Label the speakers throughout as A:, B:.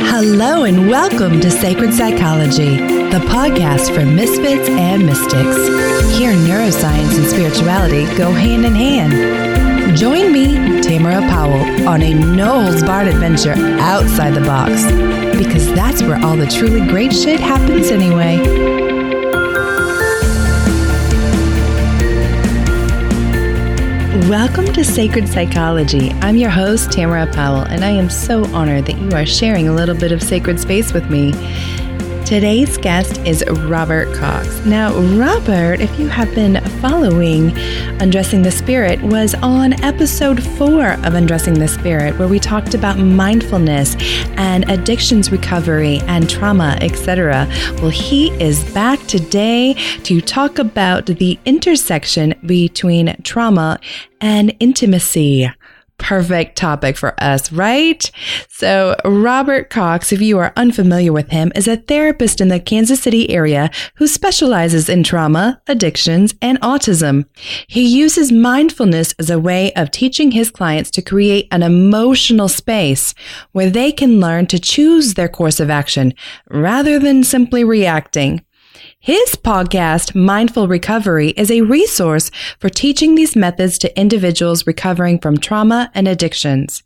A: Hello and welcome to Sacred Psychology, the podcast for misfits and mystics. Here, neuroscience and spirituality go hand in hand. Join me, Tamara Powell, on a no-holds-barred adventure outside the box, because that's where all the truly great shit happens anyway. Welcome to Sacred Psychology. I'm your host, Tamara Powell, and I am so honored that you are sharing a little bit of sacred space with me. Today's guest is Robert Cox. Now, Robert, if you have been following Undressing the Spirit, was on episode 4 of Undressing the Spirit, where we talked about mindfulness and addictions recovery and trauma, etc. Well, he is back today to talk about the intersection between trauma and intimacy. Perfect topic for us, right? So Robert Cox, if you are unfamiliar with him, is a therapist in the Kansas City area who specializes in trauma, addictions, and autism. He uses mindfulness as a way of teaching his clients to create an emotional space where they can learn to choose their course of action rather than simply reacting. His podcast, Mindful Recovery, is a resource for teaching these methods to individuals recovering from trauma and addictions.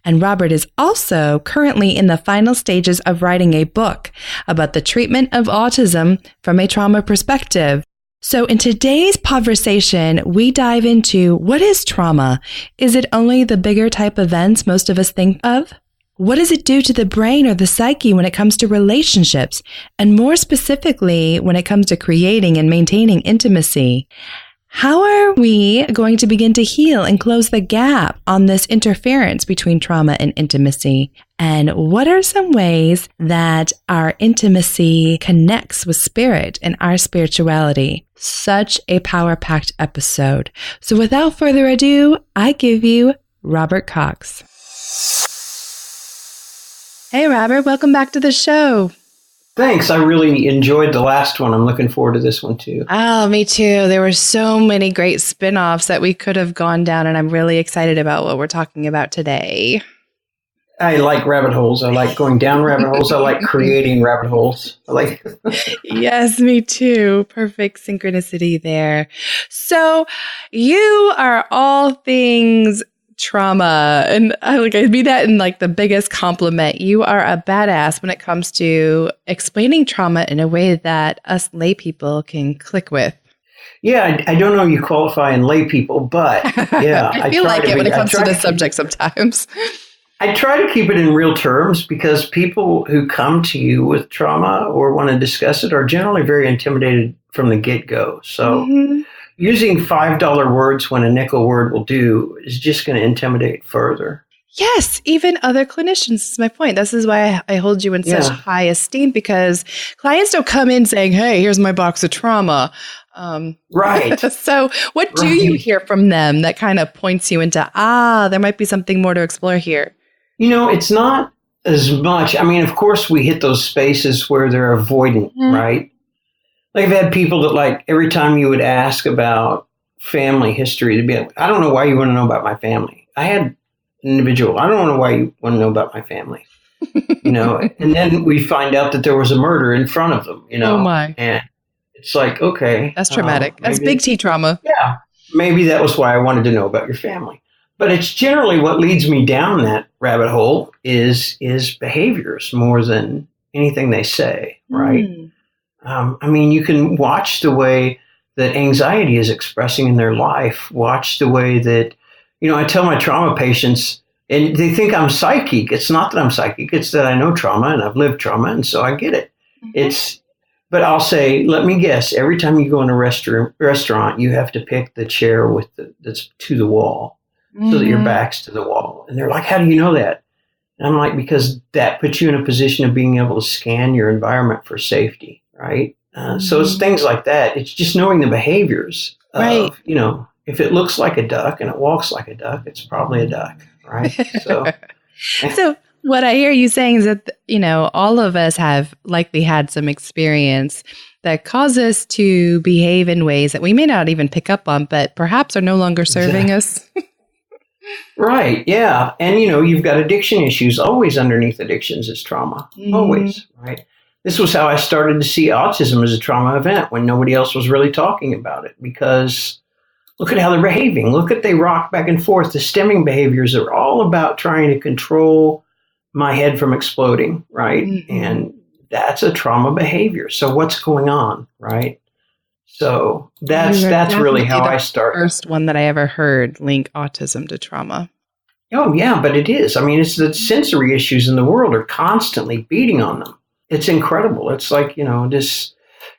A: And Robert is also currently in the final stages of writing a book about the treatment of autism from a trauma perspective. So in today's podversation, we dive into what is trauma? Is it only the bigger type events most of us think of? What does it do to the brain or the psyche when it comes to relationships? And more specifically, when it comes to creating and maintaining intimacy? How are we going to begin to heal and close the gap on this interference between trauma and intimacy? And what are some ways that our intimacy connects with spirit and our spirituality? Such a power-packed episode. So without further ado, I give you Robert Cox. Hey, Robert, welcome back to the show.
B: Thanks. I really enjoyed the last one. I'm looking forward to this one, too.
A: Oh, me too. There were so many great spin-offs that we could have gone down, and I'm really excited about what we're talking about today.
B: I like rabbit holes. I like going down rabbit holes. I like creating rabbit holes.
A: Yes, me too. Perfect synchronicity there. So you are all things trauma. And I mean that in like the biggest compliment. You are a badass when it comes to explaining trauma in a way that us lay people can click with.
B: Yeah, I don't know you qualify in lay people, but yeah.
A: I feel like it when it comes to this subject sometimes.
B: I try to keep it in real terms because people who come to you with trauma or want to discuss it are generally very intimidated from the get-go. So using $5 words when a nickel word will do is just going to intimidate further.
A: Yes, even other clinicians is my point. This is why I hold you in such high esteem, because clients don't come in saying, hey, here's my box of trauma.
B: Right.
A: So what do you hear from them that kind of points you into, there might be something more to explore here?
B: You know, it's not as much. I mean, of course, we hit those spaces where they're avoidant, right? Like I've had people that like every time you would ask about family history, to be like, I don't know why you want to know about my family. I had an individual, I don't know why you want to know about my family, you know, and then we find out that there was a murder in front of them, you know.
A: Oh my.
B: And it's like, okay.
A: That's traumatic. That's big T trauma.
B: Yeah. Maybe that was why I wanted to know about your family. But it's generally what leads me down that rabbit hole is behaviors more than anything they say, right? I mean, you can watch the way that anxiety is expressing in their life, watch the way that, you know, I tell my trauma patients, and they think I'm psychic. It's not that I'm psychic. It's that I know trauma and I've lived trauma, and so I get it. But I'll say, let me guess, every time you go in a restaurant, you have to pick the chair that's to the wall so that your back's to the wall. And they're like, how do you know that? And I'm like, because that puts you in a position of being able to scan your environment for safety. Right. So it's things like that. It's just knowing the behaviors of, you know, if it looks like a duck and it walks like a duck, it's probably a duck. Right. So
A: what I hear you saying is that, you know, all of us have likely had some experience that cause us to behave in ways that we may not even pick up on, but perhaps are no longer serving us.
B: Right. Yeah. And, you've got addiction issues. Always underneath addictions is trauma. Always. Right. This was how I started to see autism as a trauma event when nobody else was really talking about it, because look at how they're behaving. Look at they rock back and forth. The stemming behaviors are all about trying to control my head from exploding. Right. And that's a trauma behavior. So what's going on? Right. So that's really how I started.
A: First one that I ever heard link autism to trauma.
B: Oh, yeah, but it is. I mean, it's the sensory issues in the world are constantly beating on them. It's incredible. It's like, this.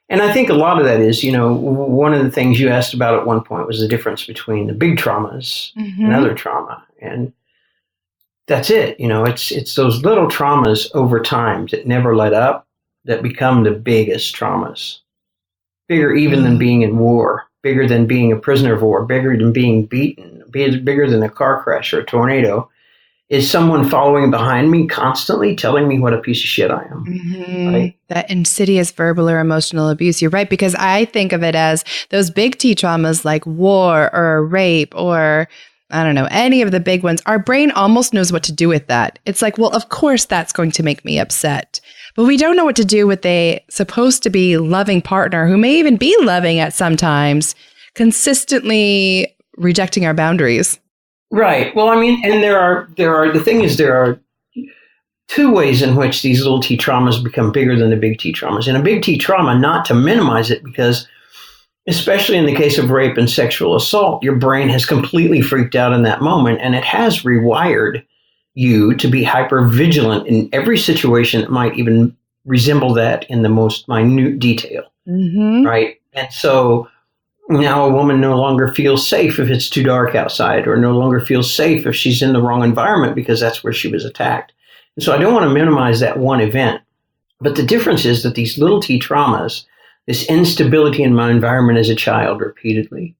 B: And I think a lot of that is, one of the things you asked about at one point was the difference between the big traumas and other trauma. And that's it. It's those little traumas over time that never let up that become the biggest traumas. Bigger even than being in war, bigger than being a prisoner of war, bigger than being beaten, bigger than a car crash or a tornado, is someone following behind me constantly telling me what a piece of shit I am. Right?
A: That insidious verbal or emotional abuse. You're right, because I think of it as those big T traumas like war or rape or I don't know, any of the big ones. Our brain almost knows what to do with that. It's like, well, of course that's going to make me upset. But we don't know what to do with a supposed to be loving partner who may even be loving at sometimes, consistently rejecting our boundaries.
B: Right. Well, I mean, and there are two ways in which these little T traumas become bigger than the big T traumas. And a big T trauma, not to minimize it, because especially in the case of rape and sexual assault, your brain has completely freaked out in that moment, and it has rewired you to be hyper vigilant in every situation that might even resemble that in the most minute detail. Right. And so now a woman no longer feels safe if it's too dark outside, or no longer feels safe if she's in the wrong environment because that's where she was attacked. And so I don't want to minimize that one event. But the difference is that these little T traumas, this instability in my environment as a child repeatedly,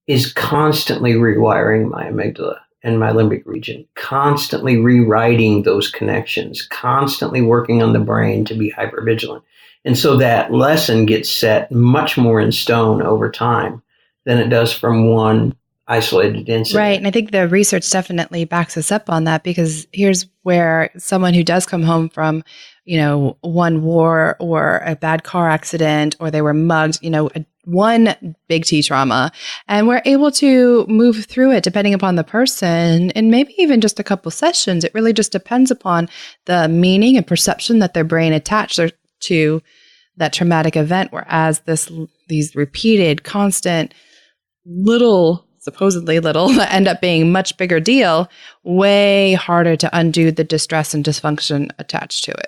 B: is constantly rewiring my amygdala and my limbic region, constantly rewriting those connections, constantly working on the brain to be hypervigilant. And so that lesson gets set much more in stone over time than it does from one isolated incident.
A: Right. And I think the research definitely backs us up on that, because here's where someone who does come home from, one war or a bad car accident, or they were mugged, one big T trauma, and we're able to move through it depending upon the person, and maybe even just a couple sessions. It really just depends upon the meaning and perception that their brain attached to that traumatic event. Whereas these repeated, constant, supposedly little, that end up being much bigger deal, way harder to undo the distress and dysfunction attached to it.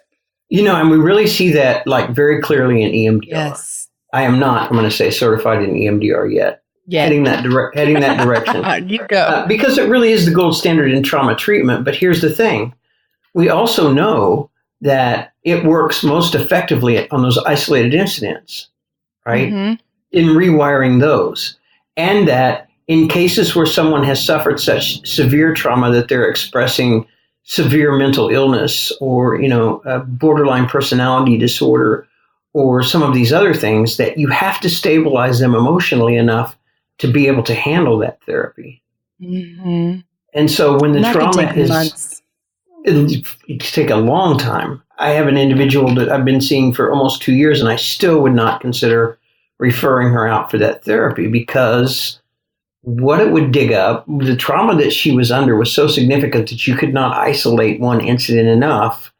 B: And we really see that very clearly in EMDR.
A: Yes.
B: I am not, I'm going to say, certified in EMDR yet. Heading that direction.
A: You go.
B: Because it really is the gold standard in trauma treatment. But here's the thing. We also know that it works most effectively on those isolated incidents, right? In rewiring those. And that in cases where someone has suffered such severe trauma that they're expressing severe mental illness, or, a borderline personality disorder, or some of these other things, that you have to stabilize them emotionally enough to be able to handle that therapy. And so when the trauma is months. It take a long time. I have an individual that I've been seeing for almost 2 years, and I still would not consider referring her out for that therapy, because what it would dig up, the trauma that she was under was so significant that you could not isolate one incident enough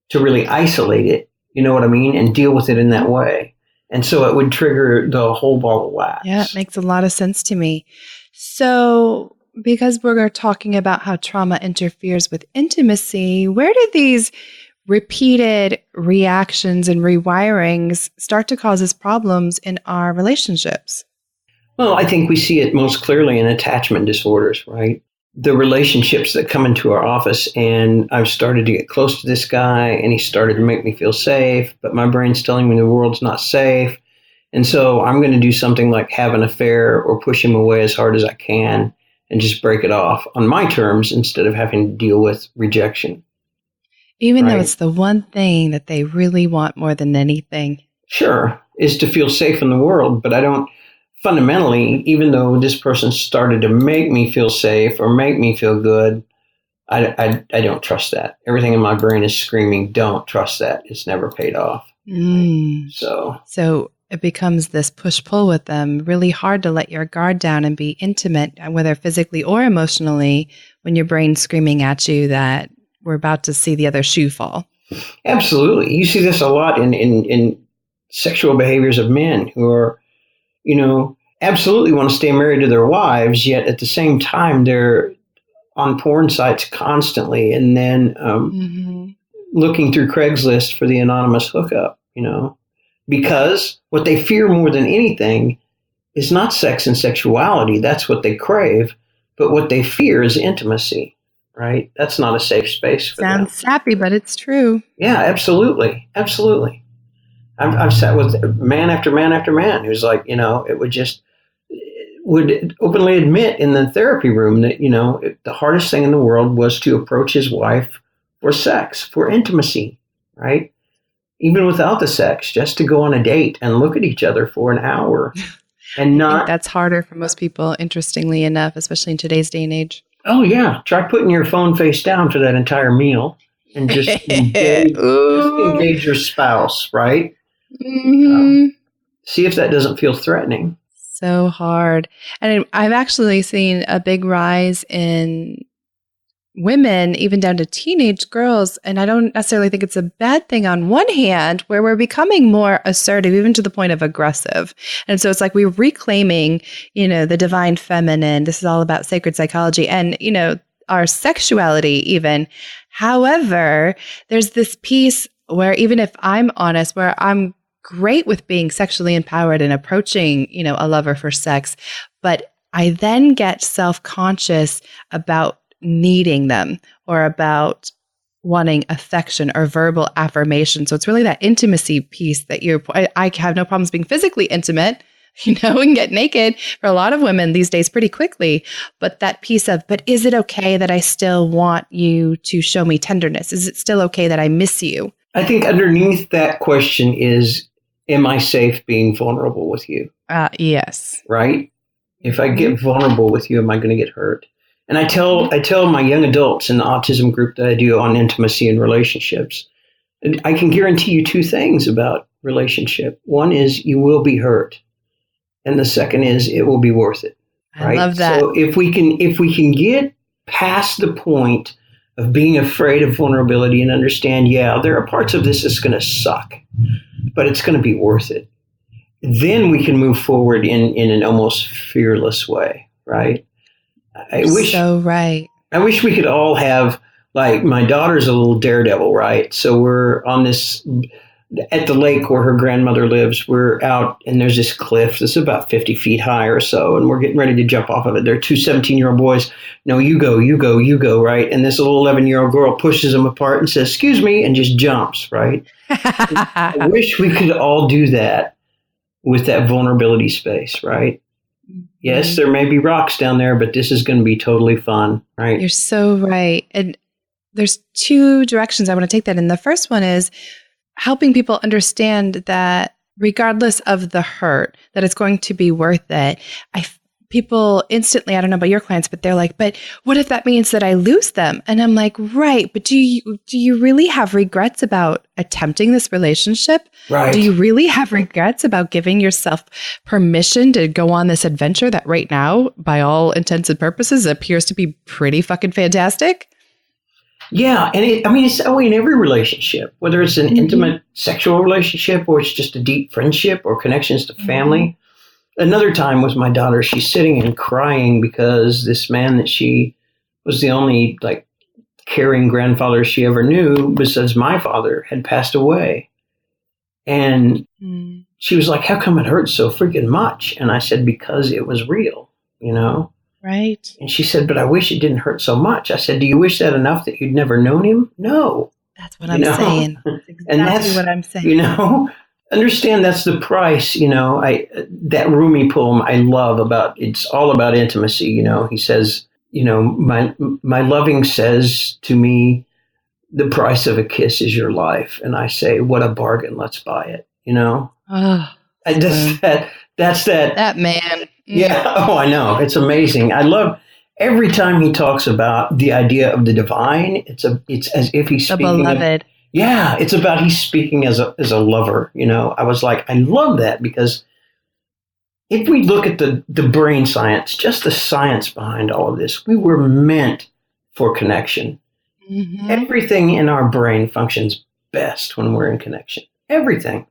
B: to really isolate it, you know what I mean, and deal with it in that way. And so it would trigger the whole ball of wax.
A: Yeah, it makes a lot of sense to me. So because we're talking about how trauma interferes with intimacy, where do these repeated reactions and rewirings start to cause us problems in our relationships?
B: Well, I think we see it most clearly in attachment disorders, right? The relationships that come into our office, and I've started to get close to this guy, and he started to make me feel safe, but my brain's telling me the world's not safe. And so I'm going to do something like have an affair or push him away as hard as I can and just break it off on my terms instead of having to deal with rejection.
A: Even though it's the one thing that they really want more than anything.
B: Sure, is to feel safe in the world, but I don't fundamentally, even though this person started to make me feel safe or make me feel good, I don't trust that. Everything in my brain is screaming, don't trust that. It's never paid off.
A: Mm. So it becomes this push-pull with them, really hard to let your guard down and be intimate, whether physically or emotionally, when your brain's screaming at you that we're about to see the other shoe fall.
B: Absolutely. You see this a lot in sexual behaviors of men who are, absolutely want to stay married to their wives, yet at the same time, they're on porn sites constantly and then looking through Craigslist for the anonymous hookup, because what they fear more than anything is not sex and sexuality. That's what they crave. But what they fear is intimacy, right? That's not a safe space for them.
A: Sounds sappy, but it's true.
B: Yeah, absolutely. Absolutely. I've sat with man after man after man who's like, would openly admit in the therapy room that, the hardest thing in the world was to approach his wife for sex, for intimacy, right? Even without the sex, just to go on a date and look at each other for an hour. And
A: I think that's harder for most people, interestingly enough, especially in today's day and age.
B: Oh, yeah. Try putting your phone face down for that entire meal and just engage your spouse, right?
A: Mm-hmm.
B: See if that doesn't feel threatening.
A: So hard. And I've actually seen a big rise in women, even down to teenage girls. And I don't necessarily think it's a bad thing on one hand, where we're becoming more assertive, even to the point of aggressive. And so it's like we're reclaiming, the divine feminine. This is all about sacred psychology and, our sexuality even. However, there's this piece where even if I'm honest, where I'm great with being sexually empowered and approaching, a lover for sex, but I then get self-conscious about needing them or about wanting affection or verbal affirmation. So it's really that intimacy piece that I have no problems being physically intimate, and get naked for a lot of women these days pretty quickly. But that piece of, but is it okay that I still want you to show me tenderness? Is it still okay that I miss you?
B: I think underneath that question is, am I safe being vulnerable with you?
A: Yes.
B: Right? If I get vulnerable with you, am I going to get hurt? And I tell my young adults in the autism group that I do on intimacy and relationships, and I can guarantee you two things about relationship. One is you will be hurt. And the second is it will be worth it. Right?
A: I love that.
B: So if we can get past the point of being afraid of vulnerability and understand, there are parts of this that's going to suck, but it's going to be worth it. Then we can move forward in an almost fearless way, right? I wish we could all have, like, my daughter's a little daredevil, right? So we're on this, at the lake where her grandmother lives, we're out and there's this cliff that's about 50 feet high or so, and we're getting ready to jump off of it. There are two 17-year-old boys. No, you go, right? And this little 11-year-old girl pushes them apart and says, excuse me, and just jumps, right? I wish we could all do that with that vulnerability space, right? Yes, there may be rocks down there, but this is going to be totally fun, right?
A: You're so right. And there's two directions I want to take that in. The first one is helping people understand that regardless of the hurt, that it's going to be worth it. People instantly, I don't know about your clients, but they're like, but what if that means that I lose them? And I'm like, right. But do you really have regrets about attempting this relationship?
B: Right.
A: Do you really have regrets about giving yourself permission to go on this adventure that right now, by all intents and purposes, appears to be pretty fucking fantastic?
B: Yeah. And it's that way in every relationship, whether it's an intimate sexual relationship or it's just a deep friendship or connections to family. Another time with my daughter, she's sitting and crying because this man that she was the only caring grandfather she ever knew besides my father had passed away. And she was like, how come it hurts so freaking much? And I said, because it was real,
A: Right.
B: And she said, but I wish it didn't hurt so much. I said, do you wish that enough that you'd never known him? No.
A: That's what I'm saying. That's exactly
B: and that's
A: what I'm saying.
B: Understand that's the price, that Rumi poem I love it's all about intimacy. He says, my loving says to me, the price of a kiss is your life. And I say, what a bargain. Let's buy it.
A: Oh,
B: that That's that.
A: That man.
B: Yeah. Oh, I know. It's amazing. I love every time he talks about the idea of the divine. It's as if he's
A: The
B: speaking.
A: beloved.
B: Yeah. It's about he's speaking as a lover. I was like, I love that because if we look at the brain science, just the science behind all of this, we were meant for connection.
A: Mm-hmm.
B: Everything in our brain functions best when we're in connection. Everything.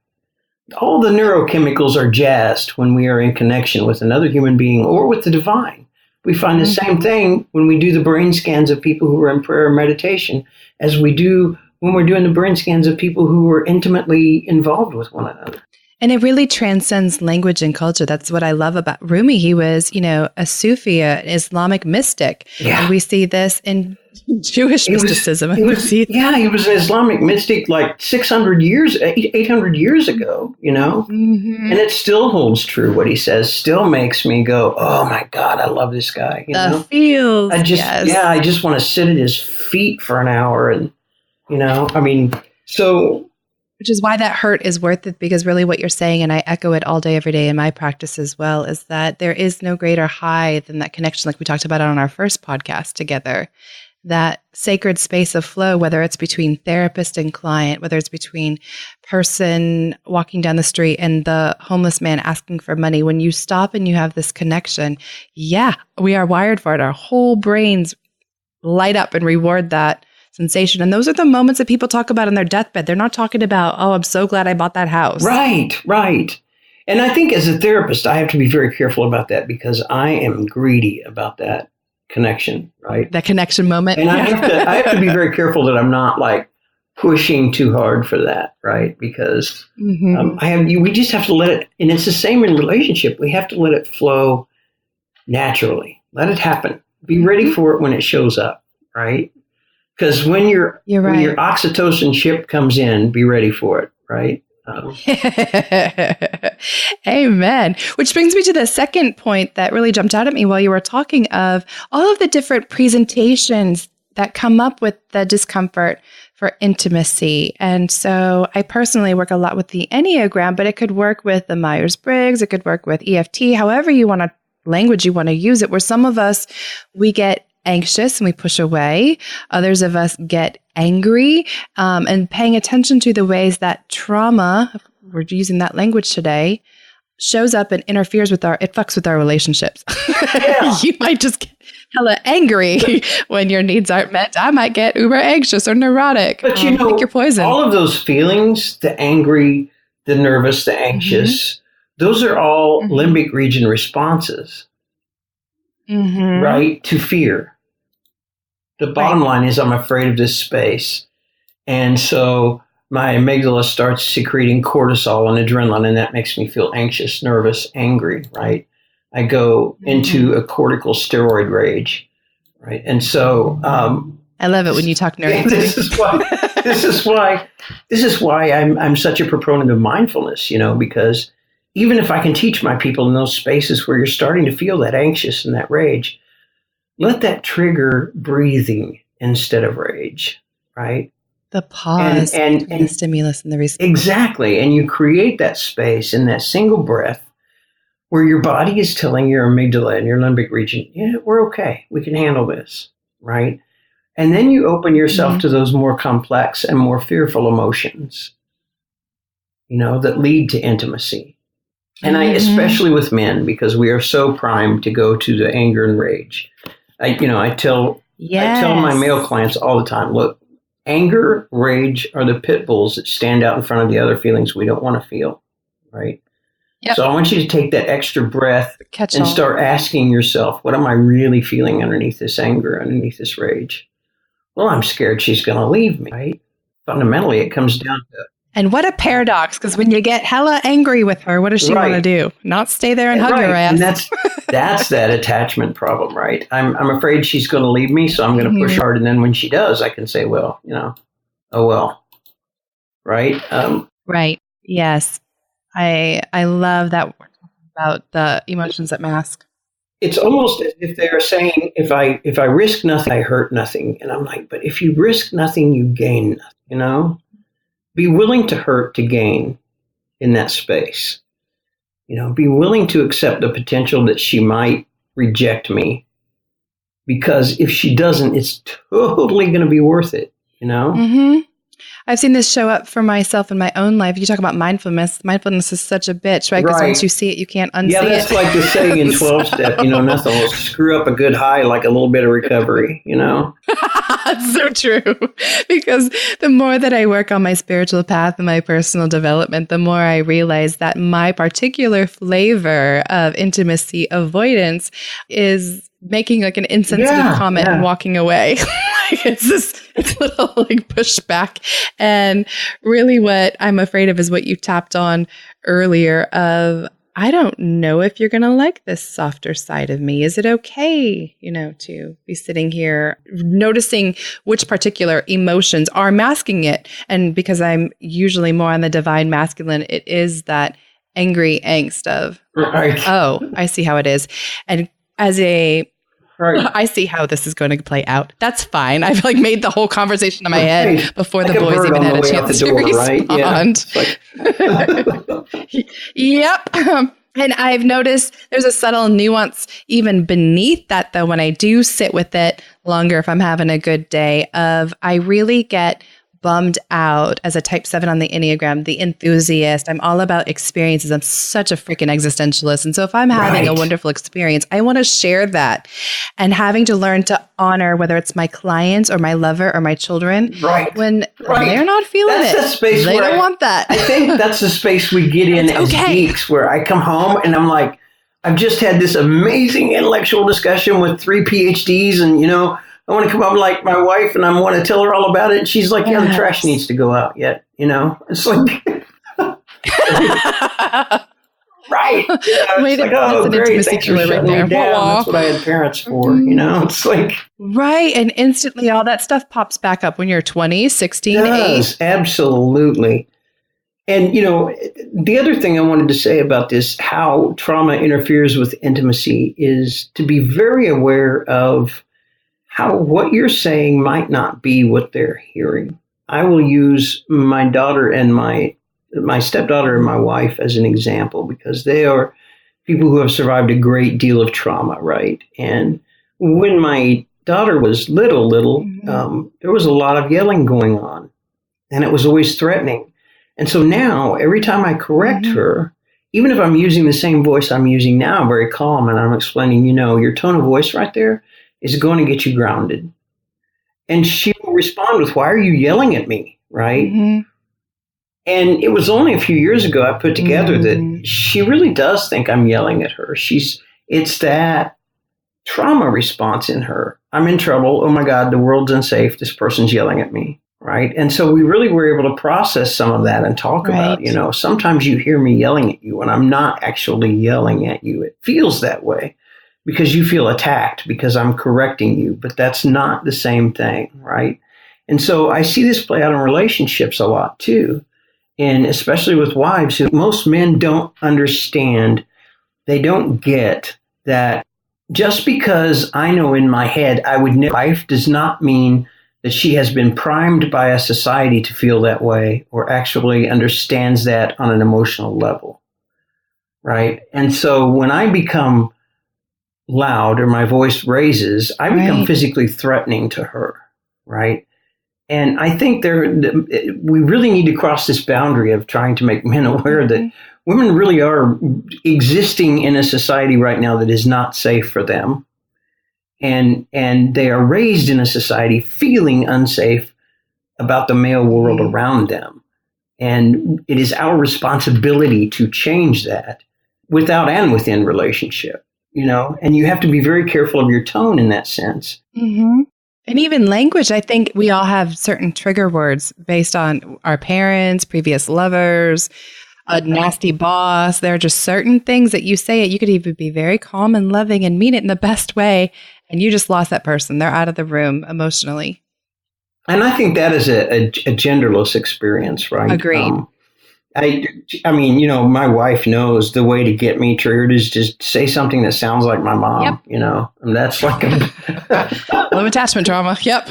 B: All the neurochemicals are jazzed when we are in connection with another human being or with the divine. We find the same thing when we do the brain scans of people who are in prayer and meditation as we do when we're doing the brain scans of people who are intimately involved with one another.
A: And it really transcends language and culture. That's what I love about Rumi. He was, a Sufi, an Islamic mystic.
B: Yeah.
A: And we see this in Jewish mysticism.
B: He was an Islamic mystic like 800 years ago,
A: Mm-hmm.
B: and it still holds true. What he says still makes me go, oh my God, I love this guy.
A: The feels.
B: I just want to sit at his feet for an hour and,
A: Which is why that hurt is worth it, because really what you're saying, and I echo it all day, every day in my practice as well, is that there is no greater high than that connection, like we talked about on our first podcast together, that sacred space of flow, whether it's between therapist and client, whether it's between person walking down the street and the homeless man asking for money. When you stop and you have this connection, we are wired for it. Our whole brains light up and reward that sensation. And those are the moments that people talk about on their deathbed. They're not talking about, oh, I'm so glad I bought that house.
B: Right. And I think as a therapist, I have to be very careful about that because I am greedy about that connection, right?
A: That connection moment.
B: And I have to be very careful that I'm not like pushing too hard for that, right? Because we just have to let it, and it's the same in relationship. We have to let it flow naturally. Let it happen. Be ready for it when it shows up, right? Because when your oxytocin chip comes in, be ready for it, right?
A: Amen. Which brings me to the second point that really jumped out at me while you were talking of all of the different presentations that come up with the discomfort for intimacy. And so I personally work a lot with the Enneagram, but it could work with the Myers-Briggs, it could work with EFT, however language you want to use it, where some of us, we get anxious and we push away. Others of us get angry, and paying attention to the ways that trauma, if we're using that language today, shows up and interferes with it fucks with our relationships. Yeah. You might just get hella angry when your needs aren't met. I might get uber anxious or neurotic.
B: But
A: pick your poison.
B: All of those feelings, the angry, the nervous, the anxious, those are all limbic region responses, right? To fear. The bottom line is I'm afraid of this space. And so my amygdala starts secreting cortisol and adrenaline, and that makes me feel anxious, nervous, angry, right? I go into a cortical steroid rage, right? And so
A: I love it when you talk nerdy.
B: This is why I'm such a proponent of mindfulness, because even if I can teach my people in those spaces where you're starting to feel that anxious and that rage, let that trigger breathing instead of rage, right?
A: The pause and the stimulus and the response.
B: Exactly. And you create that space in that single breath where your body is telling your amygdala and your limbic region, we're okay. We can handle this, right? And then you open yourself to those more complex and more fearful emotions, that lead to intimacy. And I, especially with men, because we are so primed to go to the anger and rage. I tell my male clients all the time, look, anger, rage are the pit bulls that stand out in front of the other feelings we don't want to feel, right? Yep. So I want you to take that extra breath and start asking yourself, what am I really feeling underneath this anger, underneath this rage? Well, I'm scared she's going to leave me, right? Fundamentally, it comes down to...
A: And what a paradox, because when you get hella angry with her, what does she want to do? Not stay there and hug your ass.
B: And that's that attachment problem, right? I'm afraid she's going to leave me, so I'm going to push hard. And then when she does, I can say, well, oh well, right?
A: Right. Yes. I love that we're talking about the emotions that mask.
B: It's almost as if they're saying, if I risk nothing, I hurt nothing. And I'm like, but if you risk nothing, you gain nothing, Be willing to hurt to gain in that space. be willing to accept the potential that she might reject me. Because if she doesn't, it's totally going to be worth it,
A: Mm-hmm. I've seen this show up for myself in my own life. You talk about mindfulness. Mindfulness is such a bitch, right? Because once you see it, you can't unsee it.
B: Yeah, that's like the saying in 12-step, nothing will screw up a good high like a little bit of recovery,
A: It's so true. Because the more that I work on my spiritual path and my personal development, the more I realize that my particular flavor of intimacy avoidance is making like an insensitive comment and walking away. It's this little like pushback. And really what I'm afraid of is what you tapped on earlier of, I don't know if you're going to like this softer side of me. Is it okay, to be sitting here noticing which particular emotions are masking it? And because I'm usually more on the divine masculine, it is that angry angst of, oh, I see how it is. And as I see how this is going to play out. That's fine. I've made the whole conversation in my head before the boys even had a chance to respond. Right? Yep. And I've noticed there's a subtle nuance even beneath that, though, when I do sit with it longer, if I'm having a good day, of I really get bummed out as a type 7 on the Enneagram, the enthusiast. I'm all about experiences. I'm such a freaking existentialist. And so if I'm having a wonderful experience, I want to share that. And having to learn to honor whether it's my clients or my lover or my children when they're not feeling
B: that's
A: it.
B: The space
A: they don't want that.
B: I think that's the space we get in as geeks, where I come home and I'm like, I've just had this amazing intellectual discussion with 3 PhDs and, I want to come up like my wife and I want to tell her all about it. And she's like, the trash needs to go out yet. It's like, right. It's like, oh, great. Thanks for shutting me down. That's what I had parents for, it's like.
A: Right. And instantly all that stuff pops back up when you're 20, 16, 8.
B: Absolutely. And, the other thing I wanted to say about this, how trauma interferes with intimacy, is to be very aware of how what you're saying might not be what they're hearing. I will use my daughter and my stepdaughter and my wife as an example, because they are people who have survived a great deal of trauma, right? And when my daughter was little, there was a lot of yelling going on, and it was always threatening. And so now, every time I correct her, even if I'm using the same voice I'm using now, very calm, and I'm explaining, your tone of voice right there is going to get you grounded. And she will respond with, why are you yelling at me? Right? And it was only a few years ago I put together that she really does think I'm yelling at her. It's that trauma response in her. I'm in trouble. Oh my God, the world's unsafe. This person's yelling at me. Right? And so we really were able to process some of that and talk about, sometimes you hear me yelling at you and I'm not actually yelling at you. It feels that way because you feel attacked because I'm correcting you, but that's not the same thing, right? And so I see this play out in relationships a lot too, and especially with wives who most men don't understand. They don't get that just because I know in my head I would never, wife does not mean that she has been primed by a society to feel that way or actually understands that on an emotional level, right? And so when I become loud or my voice raises, I become physically threatening to her, right? And I think we really need to cross this boundary of trying to make men aware that women really are existing in a society right now that is not safe for them. And they are raised in a society feeling unsafe about the male world around them. And it is our responsibility to change that without and within relationship, and you have to be very careful of your tone in that sense.
A: And even language, I think we all have certain trigger words based on our parents, previous lovers, a nasty boss. There are just certain things that you say it. You could even be very calm and loving and mean it in the best way. And you just lost that person. They're out of the room emotionally.
B: And I think that is a genderless experience, right?
A: Agreed.
B: I mean, my wife knows the way to get me triggered is just say something that sounds like my mom, and that's like
A: Low attachment trauma. Yep.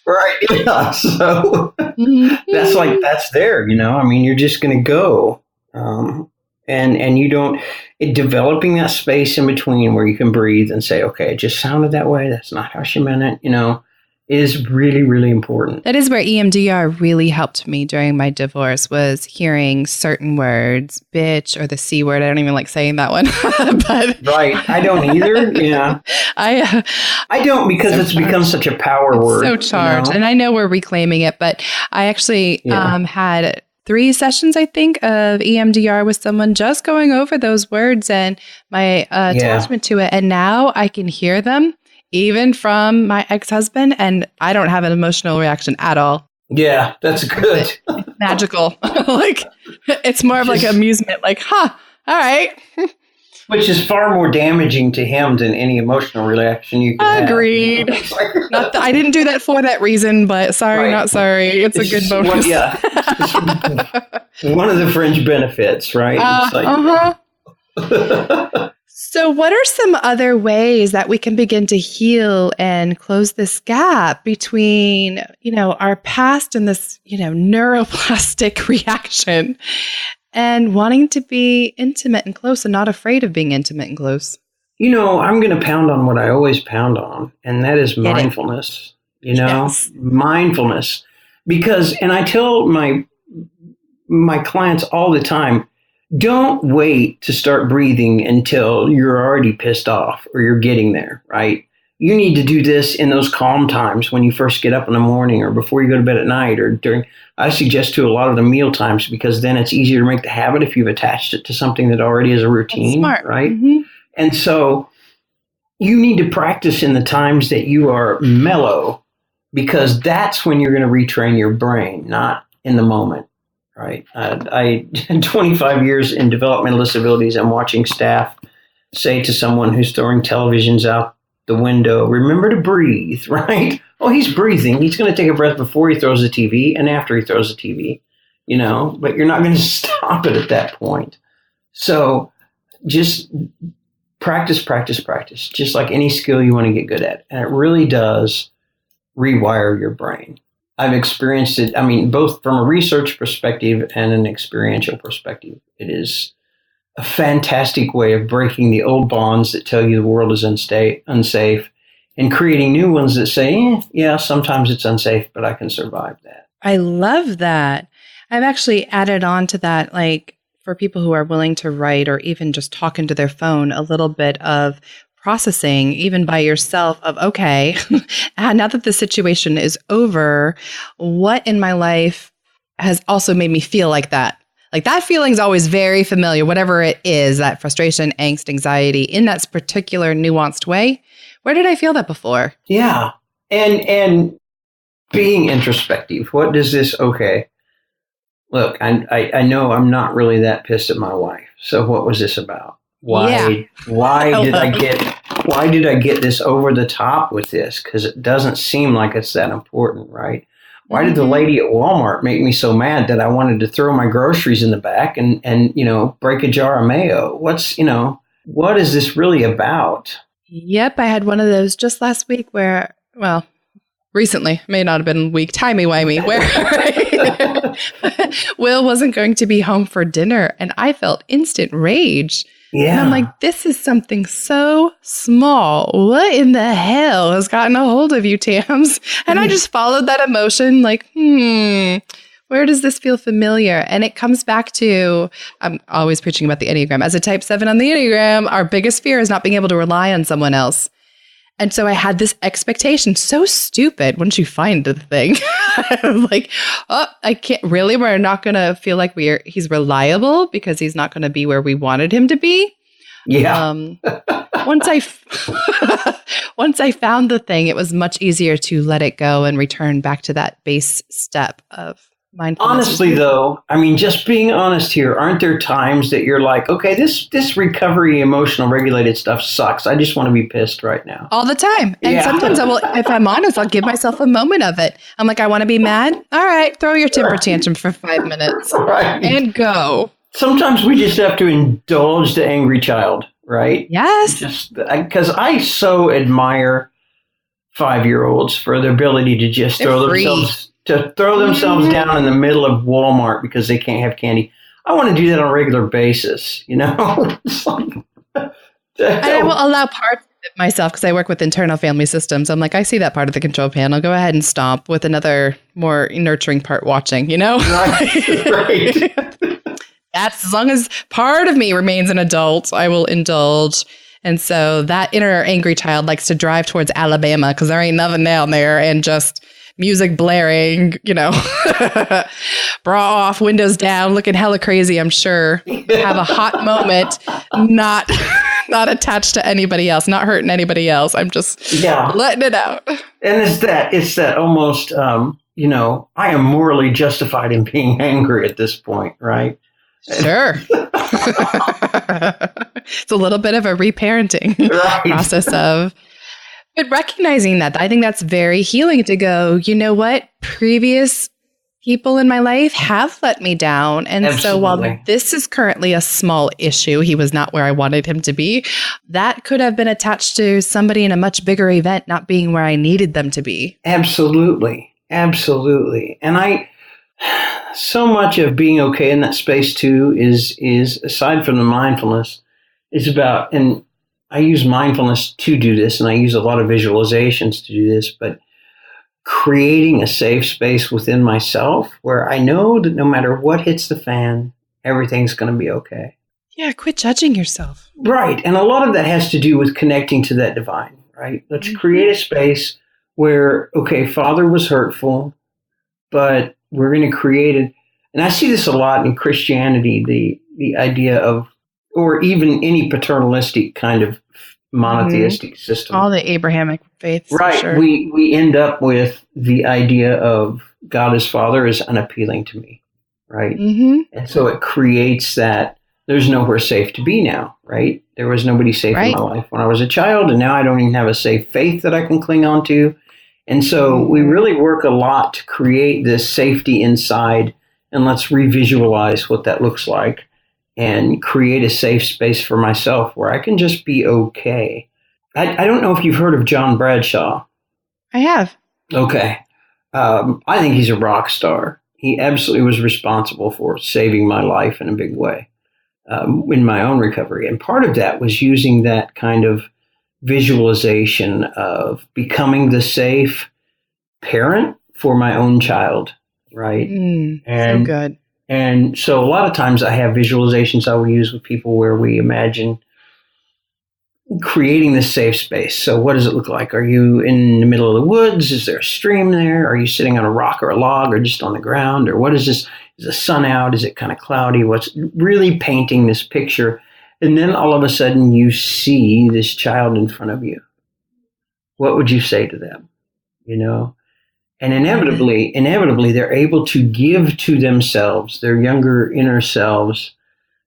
B: Right. Yeah. So that's there, I mean, you're just going to go. And you don't, developing that space in between where you can breathe and say, okay, it just sounded that way. That's not how she meant it, is really, really important.
A: That is where EMDR really helped me during my divorce, was hearing certain words, bitch or the C word. I don't even like saying that one. But
B: right. I don't either. Yeah. I don't, because it's become such a power word.
A: So charged. And I know we're reclaiming it, but I actually had 3 sessions, I think, of EMDR with someone, just going over those words and my attachment to it. And now I can hear them, even from my ex-husband, and I don't have an emotional reaction at all.
B: Yeah, that's good.
A: It's magical. Like, it's more of like amusement, like, all right.
B: Which is far more damaging to him than any emotional reaction you can
A: Agreed. Have. I didn't do that for that reason, but sorry, not sorry. It's a good bonus.
B: One of the fringe benefits, right?
A: So what are some other ways that we can begin to heal and close this gap between, our past and this, neuroplastic reaction and wanting to be intimate and close and not afraid of being intimate and close?
B: I'm going to pound on what I always pound on, and that is mindfulness, mindfulness. Because, and I tell my clients all the time, don't wait to start breathing until you're already pissed off or you're getting there, right? You need to do this in those calm times when you first get up in the morning or before you go to bed at night or during, I suggest to a lot of the meal times, because then it's easier to make the habit if you've attached it to something that already is a routine, right? Mm-hmm. And so you need to practice in the times that you are mellow, because that's when you're going to retrain your brain, not in the moment. Right. I 25 years in developmental disabilities, I'm watching staff say to someone who's throwing televisions out the window, remember to breathe, right? Oh, he's breathing. He's going to take a breath before he throws the TV and after he throws the TV, but you're not going to stop it at that point. So just practice, just like any skill you want to get good at. And it really does rewire your brain. I've experienced it, both from a research perspective and an experiential perspective. It is a fantastic way of breaking the old bonds that tell you the world is unsafe and creating new ones that say, sometimes it's unsafe, but I can survive that.
A: I love that. I've actually added on to that, like, for people who are willing to write or even just talk into their phone, a little bit of processing, even by yourself, of, okay, now that the situation is over, what in my life has also made me feel like that? Like, that feeling is always very familiar, whatever it is, that frustration, angst, anxiety, in that particular nuanced way. Where did I feel that before?
B: Yeah. And being introspective. What does this, okay, look, I know I'm not really that pissed at my wife. So what was this about? Why did I get this over the top with this? Because it doesn't seem like it's that important, right? Why did the lady at Walmart make me so mad that I wanted to throw my groceries in the back and break a jar of mayo? What is this really about?
A: Yep, I had one of those just last week where, well, recently, may not have been week, timey-wimey, where Will wasn't going to be home for dinner and I felt instant rage. Yeah. And I'm like, this is something so small. What in the hell has gotten a hold of you, Tams? And I just followed that emotion like, where does this feel familiar? And it comes back to, I'm always preaching about the Enneagram. As a type 7 on the Enneagram, our biggest fear is not being able to rely on someone else. And so I had this expectation, so stupid once you find the thing. I'm like, oh, I can't really, we're not going to feel like he's reliable because he's not going to be where we wanted him to be.
B: Yeah.
A: Once I found the thing, it was much easier to let it go and return back to that base step of mindfulness.
B: Honestly, though, just being honest here, aren't there times that you're like, okay, this recovery, emotional, regulated stuff sucks. I just want to be pissed right now.
A: All the time. And sometimes I will, if I'm honest, I'll give myself a moment of it. I'm like, I want to be mad. All right, throw your temper tantrum for 5 minutes and go.
B: Sometimes we just have to indulge the angry child, right?
A: Yes.
B: Just because I so admire 5-year-olds for their ability to just throw themselves down in the middle of Walmart because they can't have candy. I want to do that on a regular basis, you know? It's like,
A: and I will allow parts of it myself because I work with internal family systems. I'm like, I see that part of the control panel. Go ahead and stomp with another more nurturing part watching, you know?
B: Right.
A: That's as long as part of me remains an adult, I will indulge. And so that inner angry child likes to drive towards Alabama because there ain't nothing down there and just music blaring, you know, bra off, windows down, looking hella crazy, I'm sure. Have a hot moment, not attached to anybody else, not hurting anybody else. I'm just letting it out.
B: And it's that almost, you know, I am morally justified in being angry at this point, right?
A: Sure. It's a little bit of a reparenting process but recognizing that, I think that's very healing to go, you know what? Previous people in my life have let me down. And so while this is currently a small issue, he was not where I wanted him to be. That could have been attached to somebody in a much bigger event, not being where I needed them to be.
B: Absolutely. Absolutely. And so much of being okay in that space too is aside from the mindfulness, is about, and I use mindfulness to do this, and I use a lot of visualizations to do this, but creating a safe space within myself where I know that no matter what hits the fan, everything's going to be okay.
A: Yeah, quit judging yourself.
B: Right. And a lot of that has to do with connecting to that divine, right? Let's create a space where, okay, Father was hurtful, but we're going to create it. And I see this a lot in Christianity, the idea of, or even any paternalistic kind of monotheistic system.
A: All the Abrahamic faiths.
B: Right.
A: Sure.
B: We end up with the idea of God as Father is unappealing to me. Right. Mm-hmm. And so it creates that there's nowhere safe to be now. Right. There was nobody safe in my life when I was a child. And now I don't even have a safe faith that I can cling on to. And so we really work a lot to create this safety inside, and let's revisualize what that looks like and create a safe space for myself where I can just be okay. I don't know if you've heard of John Bradshaw.
A: I have.
B: Okay. I think he's a rock star. He absolutely was responsible for saving my life in a big way in my own recovery. And part of that was using that kind of visualization of becoming the safe parent for my own child, right?
A: So good.
B: And so a lot of times I have visualizations I will use with people where we imagine creating this safe space. So what does it look like? Are you in the middle of the woods? Is there a stream there? Are you sitting on a rock or a log or just on the ground? Or what is this? Is the sun out? Is it kind of cloudy? What's really painting this picture? And then all of a sudden you see this child in front of you. What would you say to them? You know? And inevitably, they're able to give to themselves, their younger inner selves,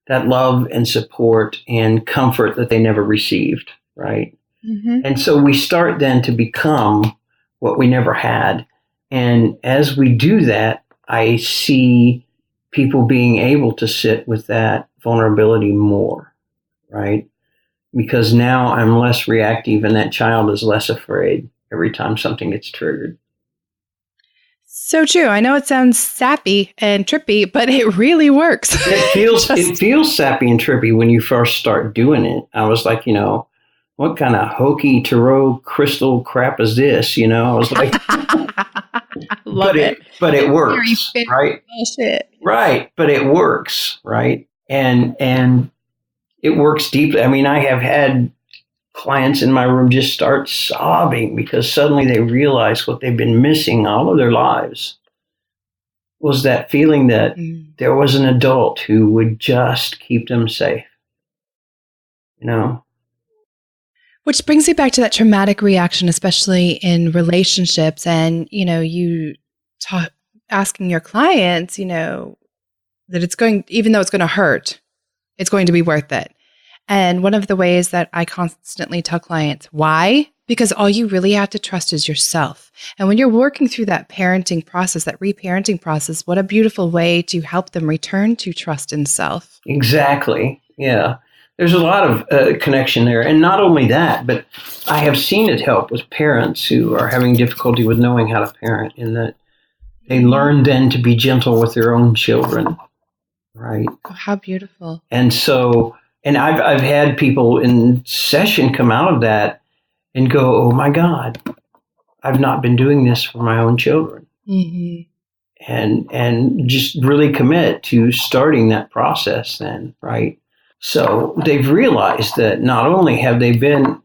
B: that love and support and comfort that they never received, right? Mm-hmm. And so we start then to become what we never had. And as we do that, I see people being able to sit with that vulnerability more, right? Because now I'm less reactive and that child is less afraid every time something gets triggered.
A: So true. I know it sounds sappy and trippy, but it really works.
B: It feels sappy and trippy when you first start doing it. I was like, you know, what kind of hokey tarot crystal crap is this? You know, I was like, but it works, right?
A: Bullshit.
B: Right. But it works, right? And it works deeply. I mean, I have had clients in my room just start sobbing because suddenly they realize what they've been missing all of their lives was that feeling that there was an adult who would just keep them safe, you know?
A: Which brings me back to that traumatic reaction, especially in relationships. And, you know, asking your clients, you know, that even though it's going to hurt, it's going to be worth it. And one of the ways that I constantly tell clients, why? Because all you really have to trust is yourself. And when you're working through that parenting process, that reparenting process, what a beautiful way to help them return to trust in self.
B: Exactly. Yeah. There's a lot of connection there. And not only that, but I have seen it help with parents who are having difficulty with knowing how to parent, in that they learn then to be gentle with their own children. right?
A: Oh, how beautiful.
B: And so, and I've had people in session come out of that and go, oh my God, I've not been doing this for my own children.
A: Mm-hmm.
B: And just really commit to starting that process then, right? So they've realized that not only have they been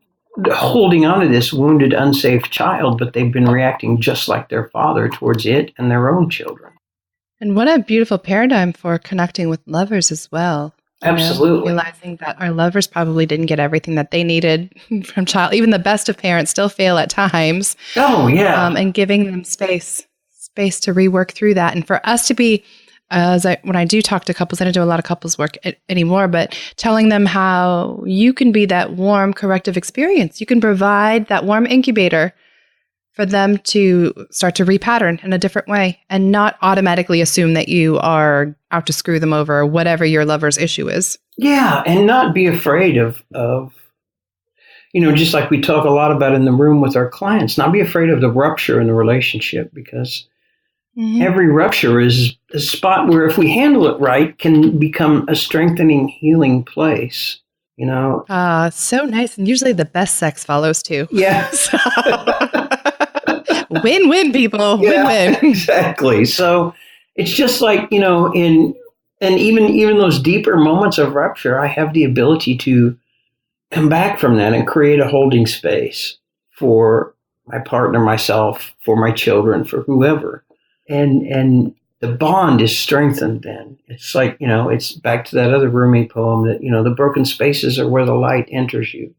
B: holding on to this wounded, unsafe child, but they've been reacting just like their father towards it and their own children.
A: And what a beautiful paradigm for connecting with lovers as well.
B: Absolutely.
A: Realizing that our lovers probably didn't get everything that they needed from child. Even the best of parents still fail at times.
B: Oh, yeah.
A: And giving them space to rework through that. And for us to be, when I do talk to couples, I don't do a lot of couples work anymore, but telling them how you can be that warm corrective experience. You can provide that warm incubator for them to start to repattern in a different way and not automatically assume that you are out to screw them over or whatever your lover's issue is. Yeah.
B: And not be afraid of, just like we talk a lot about in the room with our clients, not be afraid of the rupture in the relationship, because every rupture is a spot where, if we handle it right, can become a strengthening, healing place.
A: So nice. And usually the best sex follows too.
B: Yeah.
A: Win-win, people.
B: Yeah,
A: win-win.
B: Exactly. So it's just like, even those deeper moments of rupture, I have the ability to come back from that and create a holding space for my partner, myself, for my children, for whoever. And the bond is strengthened then. It's like, it's back to that other Rumi poem that, the broken spaces are where the light enters you.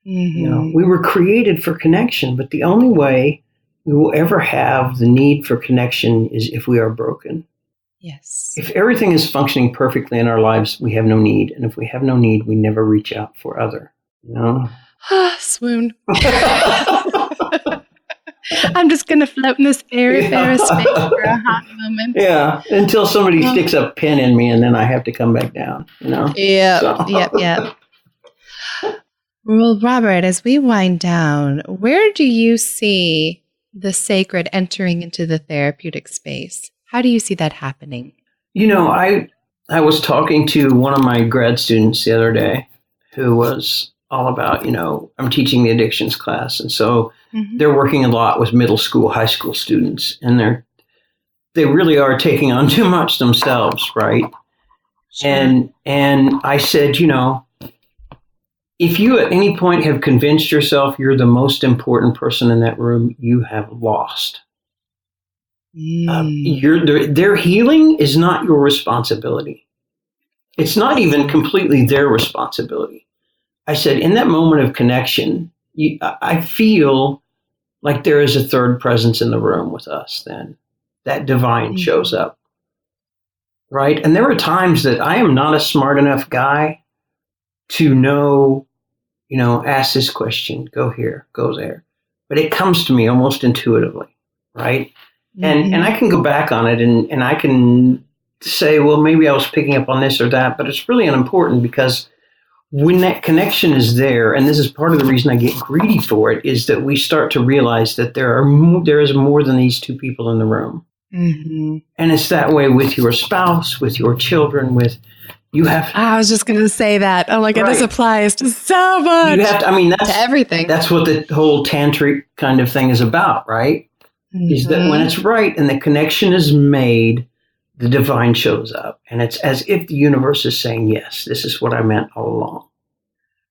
A: Mm-hmm.
B: We were created for connection, but the only way we will ever have the need for connection is if we are broken.
A: Yes.
B: If everything is functioning perfectly in our lives, we have no need. And if we have no need, we never reach out for other.
A: Swoon. I'm just going to float in this airy space for a hot moment.
B: Yeah, until somebody sticks a pin in me, and then I have to come back down,
A: Yeah, so. Yep. Well, Robert, as we wind down, where do you see the sacred entering into the therapeutic space? How do you see that happening?
B: I was talking to one of my grad students the other day who was all about, I'm teaching the addictions class. And so they're working a lot with middle school, high school students, and they really are taking on too much themselves, right? Sure. And I said, if you at any point have convinced yourself you're the most important person in that room, you have lost. Their healing is not your responsibility. It's not even completely their responsibility. I said, in that moment of connection, I feel like there is a third presence in the room with us then. That divine shows up, right? And there are times that I am not a smart enough guy to know, ask this question, go here, go there. But it comes to me almost intuitively, right? And I can go back on it and I can say, well, maybe I was picking up on this or that, but it's really unimportant, because when that connection is there, and this is part of the reason I get greedy for it, is that we start to realize that there is more than these two people in the room. Mm-hmm. And it's that way with your spouse, with your children, I
A: was just going to say that. Oh my God, This applies to so much.
B: You have to,
A: that's to everything.
B: That's what the whole tantric kind of thing is about, right? Mm-hmm. Is that when it's right and the connection is made, the divine shows up. And it's as if the universe is saying, yes, this is what I meant all along.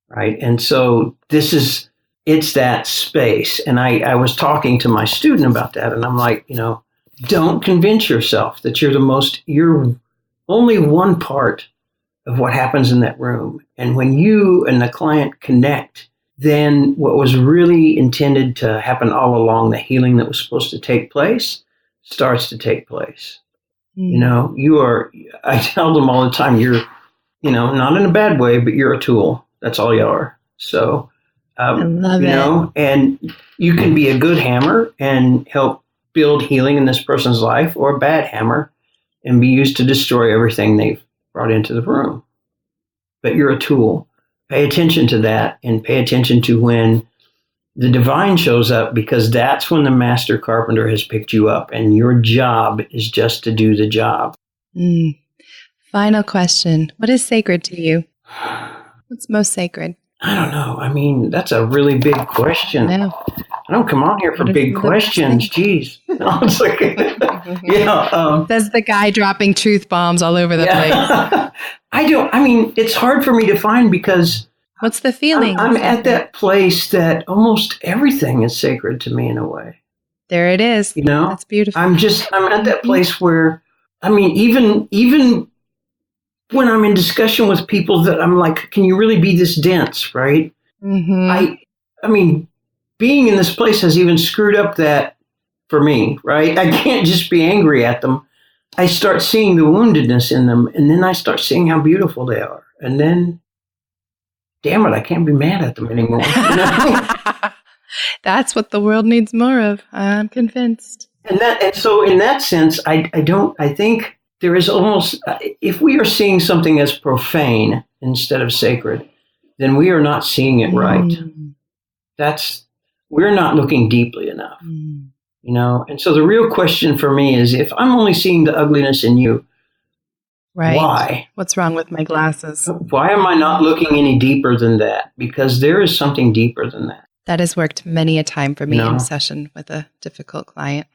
B: Right. And so it's that space. And I was talking to my student about that. And I'm like, don't convince yourself that you're only one part of what happens in that room. And when you and the client connect, then what was really intended to happen all along, the healing that was supposed to take place, starts to take place. I tell them all the time, you're, not in a bad way, but you're a tool. That's all you are. So,
A: I love it.
B: And you can be a good hammer and help build healing in this person's life, or a bad hammer and be used to destroy everything they've brought into the room. But you're a tool. Pay attention to that, and pay attention to when the divine shows up, because that's when the master carpenter has picked you up, and your job is just to do the job.
A: Final question. What is sacred to you? What's most sacred?
B: I don't know. I mean, that's a really big question. I don't come on here for big questions. Jeez. No, it's like,
A: Says the guy dropping truth bombs all over the place.
B: It's hard for me to find because
A: what's the feeling?
B: I'm at that place that almost everything is sacred to me in a way.
A: There it is. That's beautiful.
B: I'm at that place where, even when I'm in discussion with people that I'm like, can you really be this dense, right? Mm-hmm. Being in this place has even screwed up that for me, right? I can't just be angry at them. I start seeing the woundedness in them, and then I start seeing how beautiful they are. And then, damn it, I can't be mad at them anymore.
A: That's what the world needs more of. I'm convinced.
B: And so in that sense, I think there is almost, if we are seeing something as profane instead of sacred, then we are not seeing it right. We're not looking deeply enough, And so the real question for me is, if I'm only seeing the ugliness in you,
A: right.
B: Why?
A: What's wrong with my glasses?
B: Why am I not looking any deeper than that? Because there is something deeper than that.
A: That has worked many a time for me in session with a difficult client.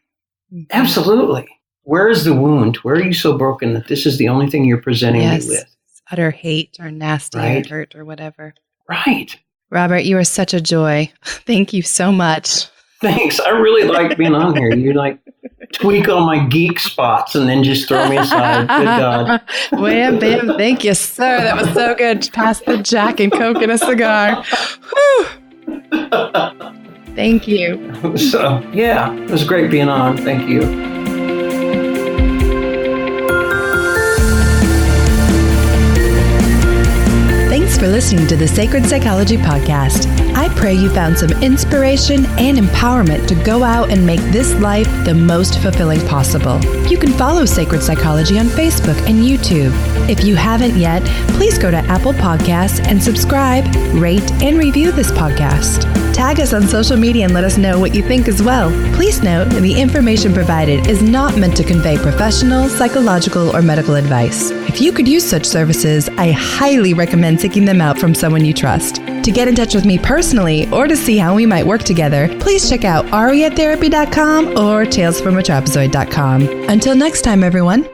B: Absolutely. Where is the wound? Where are you so broken that this is the only thing you're presenting me with?
A: Utter hate or nasty or hurt or whatever.
B: Right.
A: Robert, you are such a joy. Thank you so much.
B: Thanks. I really like being on here. You tweak all my geek spots and then just throw me aside. Good God.
A: Wham, bam. Thank you, sir. That was so good. Pass the Jack and Coke and a cigar. Whew. Thank you.
B: So, it was great being on. Thank you.
A: Thanks for listening to the Sacred Psychology Podcast. I pray you found some inspiration and empowerment to go out and make this life the most fulfilling possible. You can follow Sacred Psychology on Facebook and YouTube. If you haven't yet, please go to Apple Podcasts and subscribe, rate, and review this podcast. Tag us on social media and let us know what you think as well. Please note that the information provided is not meant to convey professional, psychological, or medical advice. If you could use such services, I highly recommend seeking them out from someone you trust. To get in touch with me personally or to see how we might work together, please check out ariatherapy.com or talesfromatrapezoid.com. Until next time, everyone.